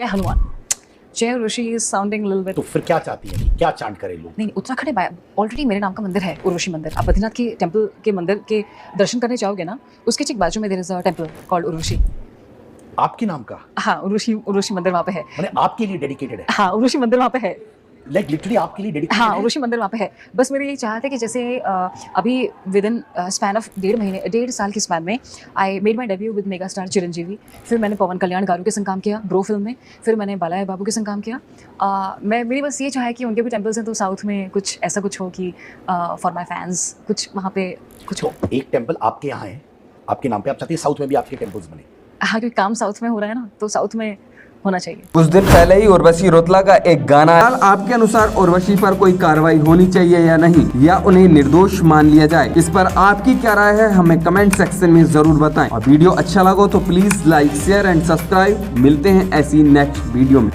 जय हनुमान। जय Urvashi is sounding little bit. तो फिर क्या चाहती है, क्या चांट करे लोग? नहीं, उत्तराखंड में ऑलरेडी मेरे नाम का मंदिर है, उर्वशी मंदिर। आप बद्रीनाथ के टेंपल के मंदिर के दर्शन करने जाओगे ना, उसके ठीक बाजू में there is a temple called Urvashi. आपके नाम का? हाँ, उर्वशी मंदिर वहाँ पे है। मैंने आपके लिए डेडिकेटेड है? हाँ, उर्वशी मंदिर वहाँ पे है। लाइक लिटरली आपके लिए डेडिकेटेड हाँ, है? उर्वशी मंदिर वहाँ पे है। बस मेरी यही चाहत है कि जैसे अभी विद इन स्पैन ऑफ 1.5 साल के स्पैन में I made my debut with mega star Chiranjeevi. फिर मैंने पवन कल्याण गारू के संग काम किया ब्रो फिल्म में। फिर मैंने बालाया बाबू के संग काम किया। मेरी बस ये चाह है कि उनके भी टेम्पल्स हैं तो साउथ में कुछ ऐसा कुछ हो कि फॉर माई फैंस कुछ वहाँ पे कुछ हो। तो एक टेंपल आपके यहाँ है, आपके नाम पे, आप चाहते हैं साउथ में भी आपके टेंपल्स बने? हाँ, क्योंकि काम साउथ में हो रहा है ना, तो साउथ में होना चाहिए। कुछ दिन पहले ही उर्वशी रौतेला का एक गाना, आपके अनुसार उर्वशी पर कोई कार्रवाई होनी चाहिए या नहीं, या उन्हें निर्दोष मान लिया जाए, इस पर आपकी क्या राय है हमें कमेंट सेक्शन में जरूर बताएं। और वीडियो अच्छा लगा तो please like share and subscribe. मिलते हैं ऐसी नेक्स्ट वीडियो में।